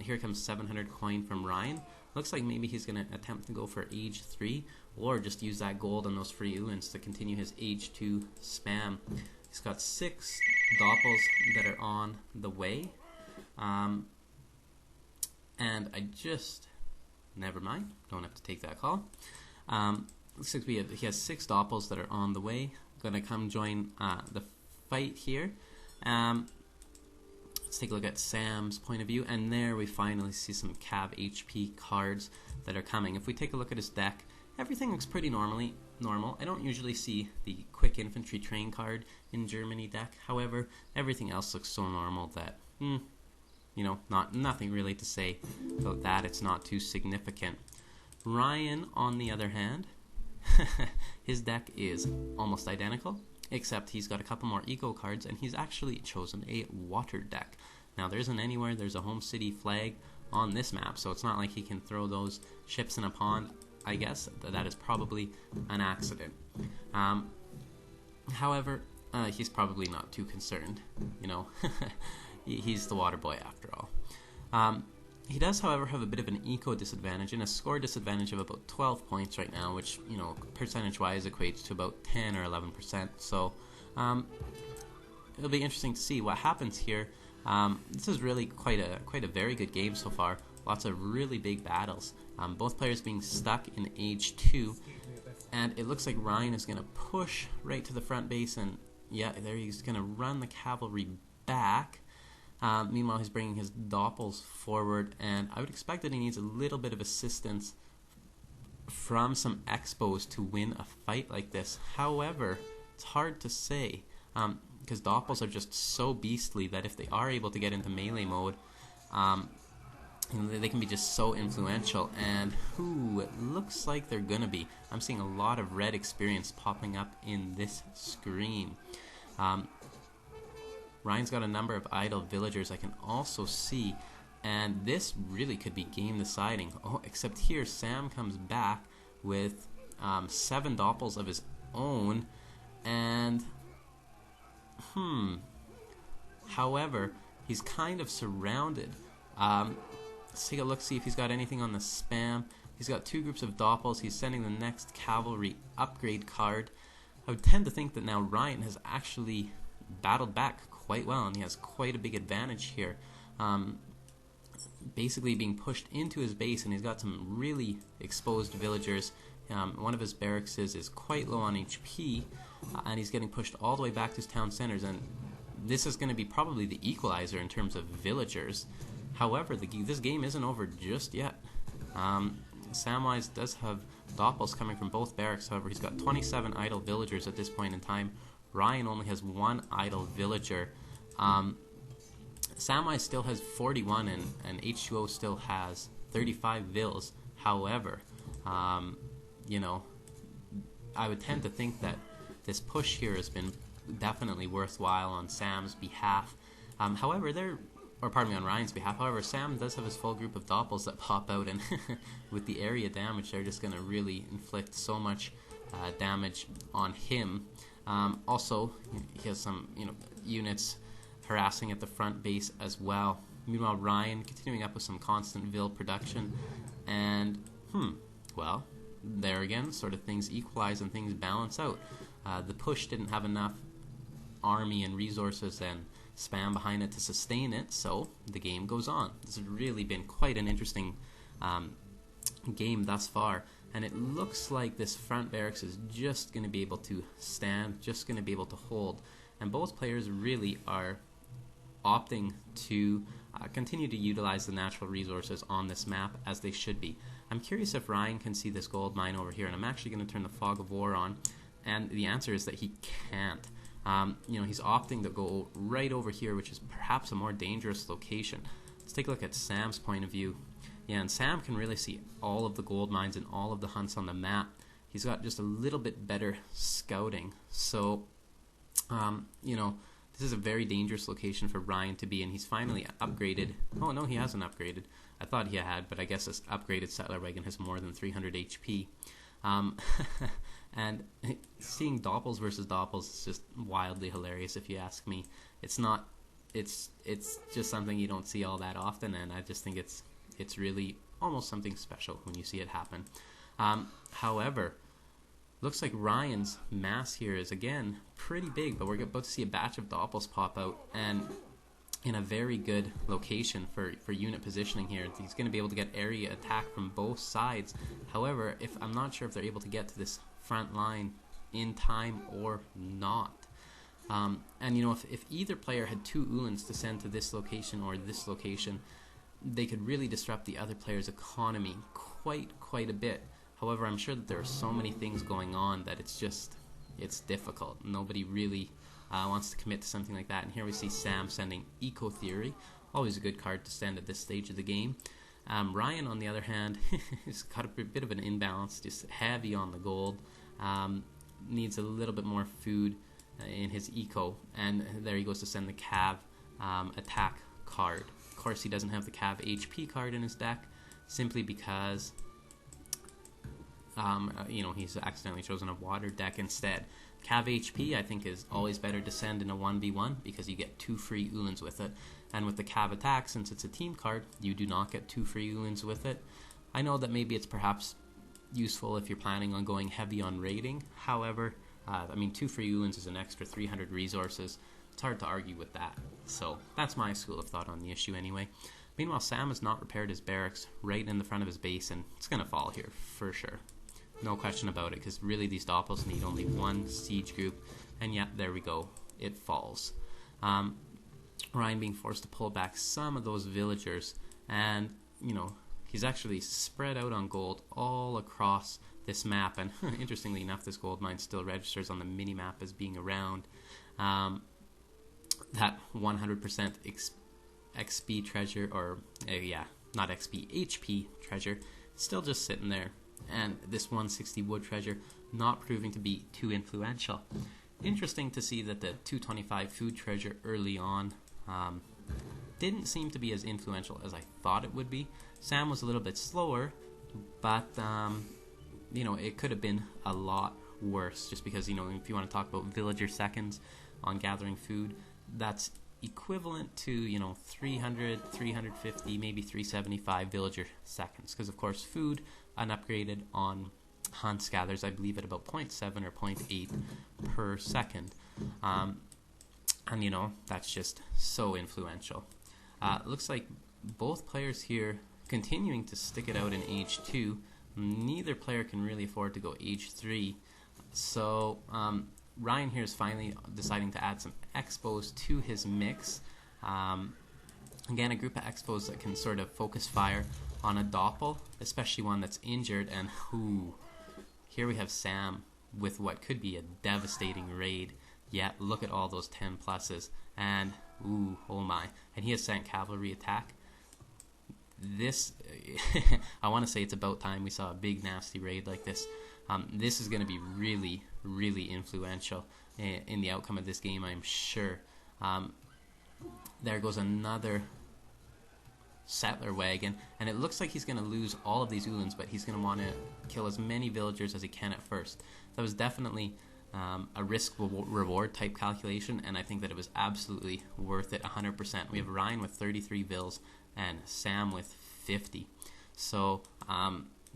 Here comes 700 coin from Ryan. Looks like maybe he's going to attempt to go for age 3 or just use that gold on those free units to continue his age 2 spam. He's got 6 Doppels that are on the way. And I just... never mind. Don't have to take that call. Looks like he has 6 Doppels that are on the way. Going to come join the fight here. Let's take a look at Sam's point of view, and there we finally see some cav HP cards that are coming. If we take a look at his deck, everything looks pretty normal. I don't usually see the quick infantry train card in Germany deck. However, everything else looks so normal that, nothing really to say about that. It's not too significant. Ryan, on the other hand, his deck is almost identical, except he's got a couple more eco cards, and he's actually chosen a water deck. Now, there isn't anywhere there's a home city flag on this map, so it's not like he can throw those ships in a pond. I guess that is probably an accident. However, he's probably not too concerned. He's the water boy after all. He does, however, have a bit of an eco disadvantage and a score disadvantage of about 12 points right now, which, percentage-wise equates to about 10 or 11%. So, it'll be interesting to see what happens here. This is really quite a very good game so far. Lots of really big battles. Both players being stuck in age 2, and it looks like Ryan is going to push right to the front base, and yeah, there he's going to run the cavalry back. Meanwhile, he's bringing his Doppels forward, and I would expect that he needs a little bit of assistance from some Expos to win a fight like this. However, it's hard to say, because Doppels are just so beastly that if they are able to get into melee mode, they can be just so influential, and it looks like they're going to be. I'm seeing a lot of red experience popping up in this screen. Ryan's got a number of idle villagers I can also see, and this really could be game deciding. Oh, except here Sam comes back with 7 Doppels of his own, and however, he's kind of surrounded. Let's take a look, see if he's got anything on the spam. He's got 2 groups of Doppels. He's sending the next cavalry upgrade card. I would tend to think that now Ryan has actually battled back quite well, and he has quite a big advantage here. Basically being pushed into his base, and he's got some really exposed villagers. One of his barracks is quite low on HP, and he's getting pushed all the way back to his town centers, and this is going to be probably the equalizer in terms of villagers. However, this game isn't over just yet. Samwise does have Doppels coming from both barracks. However, he's got 27 idle villagers at this point in time. Ryan only has 1 idle villager. Samwise still has 41, and H2O still has 35 vills. However, I would tend to think that this push here has been definitely worthwhile on Sam's behalf. On Ryan's behalf. However, Sam does have his full group of Doppels that pop out, and with the area damage, they're just going to really inflict so much damage on him. Also, he has some units harassing at the front base as well. Meanwhile, Ryan continuing up with some constant Vil production, and well, there again, sort of things equalize and things balance out. The push didn't have enough army and resources and spam behind it to sustain it, so the game goes on. This has really been quite an interesting game thus far, and it looks like this front barracks is just going to be able to stand, just going to be able to hold, and both players really are opting to continue to utilize the natural resources on this map as they should be. I'm curious if Ryan can see this gold mine over here, and I'm actually going to turn the Fog of War on, and the answer is that he can't. He's opting to go right over here, which is perhaps a more dangerous location. Let's take a look at Sam's point of view. Yeah, and Sam can really see all of the gold mines and all of the hunts on the map. He's got just a little bit better scouting. So, this is a very dangerous location for Ryan to be in. He's finally upgraded. Oh, no, he hasn't upgraded. I thought he had, but I guess this upgraded settler wagon has more than 300 HP. And seeing Doppels versus Doppels is just wildly hilarious, if you ask me. It's just something you don't see all that often, and I just think it's really almost something special when you see it happen. However, looks like Ryan's mass here is again pretty big, but we're about to see a batch of Doppels pop out, and in a very good location for unit positioning here. He's going to be able to get area attack from both sides. However, I'm not sure if they're able to get to this front line in time or not. If either player had 2 Ulans to send to this location or this location, they could really disrupt the other player's economy quite a bit. However, I'm sure that there are so many things going on that it's difficult. Nobody really wants to commit to something like that. And here we see Sam sending Eco Theory, always a good card to send at this stage of the game. Ryan, on the other hand, has got a bit of an imbalance, just heavy on the gold. Needs a little bit more food in his eco, and there he goes to send the Cav attack card. Of course, he doesn't have the Cav HP card in his deck, simply because he's accidentally chosen a water deck instead. Cav HP, I think, is always better to send in a 1v1 because you get 2 free Ulans with it. And with the Cav attack, since it's a team card, you do not get 2 free Ulans with it. I know that maybe it's perhaps useful if you're planning on going heavy on raiding. However, 2 free Ulans is an extra 300 resources. It's hard to argue with that. So that's my school of thought on the issue anyway. Meanwhile, Sam has not repaired his barracks right in the front of his base, and it's going to fall here for sure. No question about it, because really these Doppels need only 1 siege group, and yet there we go, it falls. Ryan being forced to pull back some of those villagers, and he's actually spread out on gold all across this map, and interestingly enough, this gold mine still registers on the mini-map as being around. That 100% XP treasure, or not XP, HP treasure, still just sitting there. And this 160 wood treasure not proving to be too influential. Interesting to see that the 225 food treasure early on didn't seem to be as influential as I thought it would be. Sam was a little bit slower, but it could have been a lot worse, just because if you want to talk about villager seconds on gathering food, that's equivalent to 300, 350, maybe 375 villager seconds, because of course food unupgraded on hunts gathers, I believe, at about 0.7 or 0.8 per second. That's just so influential. Looks like both players here continuing to stick it out in H2. Neither player can really afford to go H3. So Ryan here is finally deciding to add some expos to his mix. Again, a group of expos that can sort of focus fire on a Doppel, especially one that's injured, and here we have Sam with what could be a devastating raid. Yeah, look at all those 10 pluses, and oh my, and he has sent cavalry attack. This, I want to say it's about time we saw a big nasty raid like this. This is going to be really, really influential in the outcome of this game, I'm sure. There goes another settler wagon, and it looks like he's going to lose all of these Ulans, but he's going to want to kill as many villagers as he can at first. That was definitely a risk-reward type calculation, and I think that it was absolutely worth it 100%. We have Ryan with 33 vills and Sam with 50. So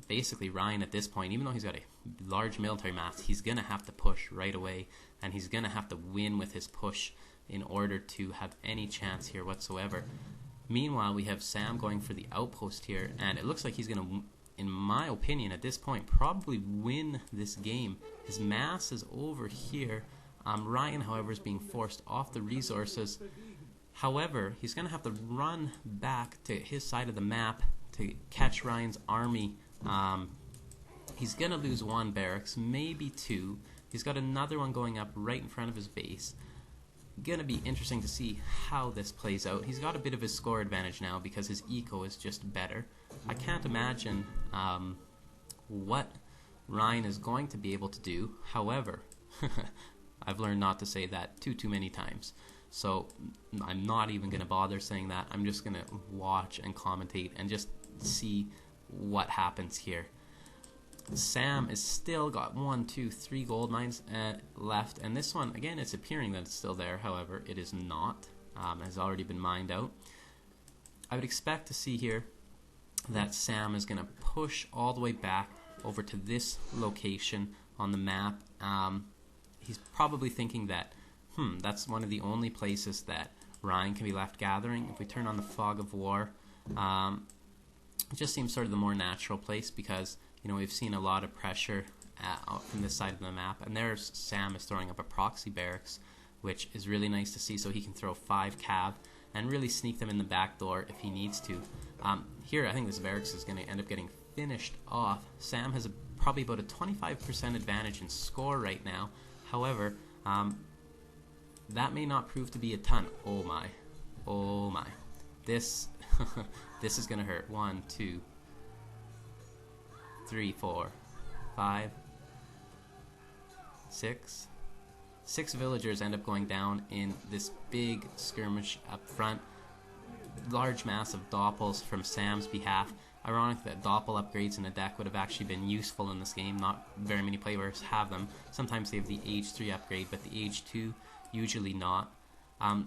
basically Ryan at this point, even though he's got a large military mass, he's going to have to push right away, and he's going to have to win with his push in order to have any chance here whatsoever. Meanwhile, we have Sam going for the outpost here, and it looks like he's going to, in my opinion, at this point, probably win this game. His mass is over here. Ryan, however, is being forced off the resources. However, he's going to have to run back to his side of the map to catch Ryan's army. He's going to lose one barracks, maybe two. He's got another one going up right in front of his base. Going to be interesting to see how this plays out. He's got a bit of his score advantage now because his eco is just better. I can't imagine what Ryan is going to be able to do. However, I've learned not to say that too many times. So I'm not even going to bother saying that. I'm just going to watch and commentate and just see what happens here. Sam is still got 1, 2, 3 gold mines left, and this one, again, it's appearing that it's still there. However, it is not. It has already been mined out. I would expect to see here that Sam is going to push all the way back over to this location on the map. He's probably thinking that, that's one of the only places that Ryan can be left gathering. If we turn on the Fog of War, it just seems sort of the more natural place because, you know, we've seen a lot of pressure from this side of the map, and there's Sam is throwing up a proxy barracks, which is really nice to see, so he can throw 5 cav and really sneak them in the back door if he needs to. Here, I think this barracks is going to end up getting finished off. Sam has probably about a 25% advantage in score right now. However, that may not prove to be a ton. Oh my. Oh my. This, this is going to hurt. 1, 2, 3, 4, 5, 6. 6 villagers end up going down in this big skirmish up front. Large mass of doppels from Sam's behalf. Ironic that doppel upgrades in the deck would have actually been useful in this game. Not very many players have them. Sometimes they have the H3 upgrade, but the H2 usually not.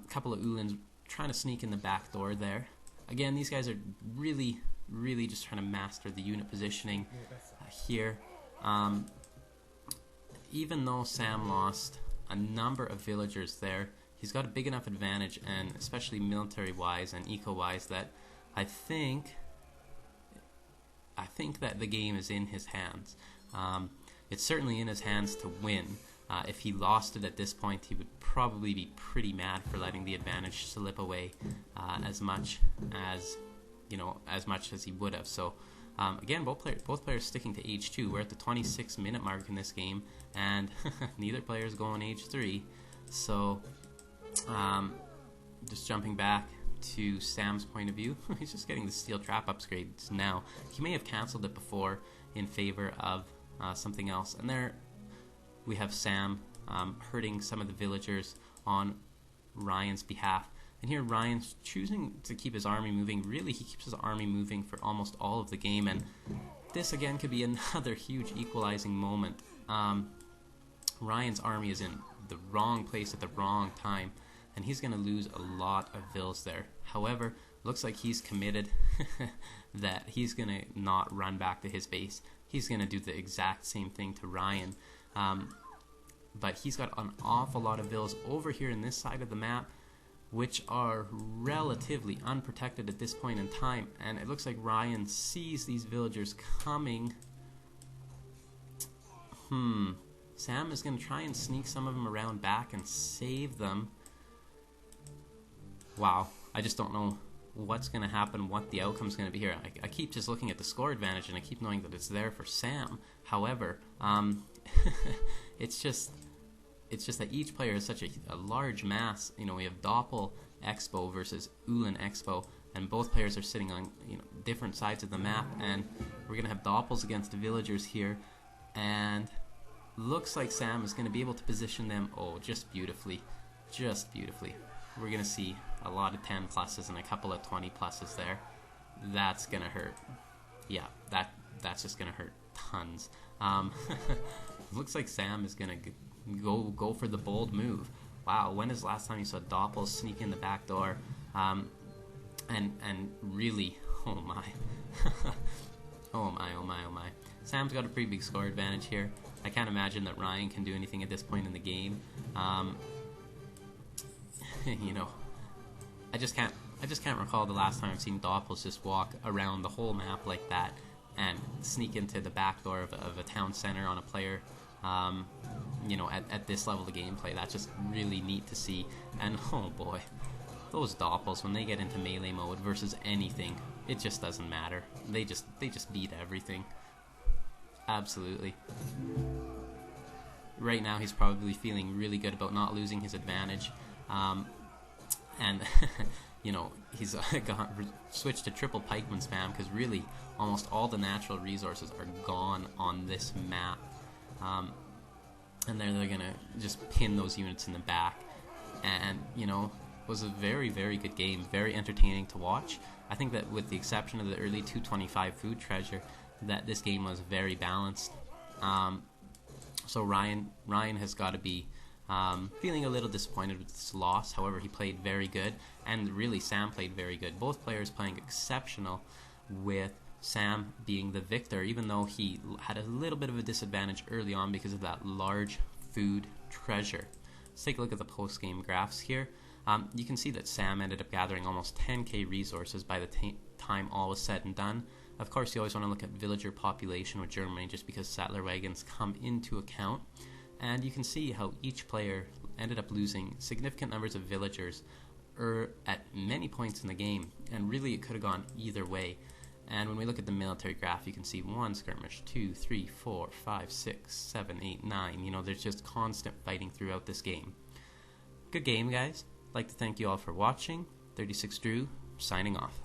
Couple of Ulans trying to sneak in the back door there. Again, these guys are really just trying to master the unit positioning here. Even though Sam lost a number of villagers there, he's got a big enough advantage, and especially military-wise and eco-wise, that I think that the game is in his hands. It's certainly in his hands to win. If he lost it at this point, he would probably be pretty mad for letting the advantage slip away as much as he would have. So again, both players sticking to H2. We're at the 26-minute mark in this game, and neither player is going H3. So just jumping back to Sam's point of view, he's just getting the steel trap upgrades now. He may have cancelled it before in favor of something else. And there we have Sam hurting some of the villagers on Ryan's behalf. And here Ryan's choosing to keep his army moving. Really, he keeps his army moving for almost all of the game, and this again could be another huge equalizing moment. Ryan's army is in the wrong place at the wrong time, and he's going to lose a lot of vills there. However, looks like he's committed that he's going to not run back to his base. He's going to do the exact same thing to Ryan. But he's got an awful lot of vills over here in this side of the map, which are relatively unprotected at this point in time. And it looks like Ryan sees these villagers coming. Sam is going to try and sneak some of them around back and save them. Wow, I just don't know what's going to happen, what the outcome's going to be here. I keep just looking at the score advantage, and I keep knowing that it's there for Sam. However, it's just that each player has such a large mass. You know, we have Doppel Expo versus Ulan Expo, and both players are sitting on different sides of the map, and we're going to have Doppels against the villagers here, and looks like Sam is going to be able to position them, just beautifully. We're going to see a lot of 10 pluses and a couple of 20 pluses there. That's going to hurt. Yeah, that's just going to hurt tons. Looks like Sam is going to go for the bold move. Wow, when is the last time you saw Doppel sneak in the back door? And really, oh my. Oh my, oh my, oh my. Sam's got a pretty big score advantage here. I can't imagine that Ryan can do anything at this point in the game. You know, I just can't recall the last time I've seen Doppels just walk around the whole map like that and sneak into the back door of a town center on a player. You know, at this level of gameplay, that's just really neat to see. And oh boy, those Doppels, when they get into melee mode versus anything, it just doesn't matter. They just beat everything. Absolutely. Right now, he's probably feeling really good about not losing his advantage. And you know, he's switched to triple pikeman spam because really almost all the natural resources are gone on this map. And they're gonna just pin those units in the back. And you know, it was a very, very good game, very entertaining to watch. I think that with the exception of the early 225 food treasure, that this game was very balanced. So Ryan has got to be feeling a little disappointed with this loss. However, he played very good, and really Sam played very good. Both players playing exceptional, with Sam being the victor, even though he had a little bit of a disadvantage early on because of that large food treasure. Let's take a look at the post-game graphs here. You can see that Sam ended up gathering almost 10k resources by the time all was said and done. Of course, you always want to look at villager population with Germany just because settler wagons come into account. And you can see how each player ended up losing significant numbers of villagers at many points in the game, and really it could have gone either way. And when we look at the military graph, you can see 1 skirmish, 2, 3, 4, 5, 6, 7, 8, 9. You know, there's just constant fighting throughout this game. Good game, guys. I'd like to thank you all for watching. 36 Drew, signing off.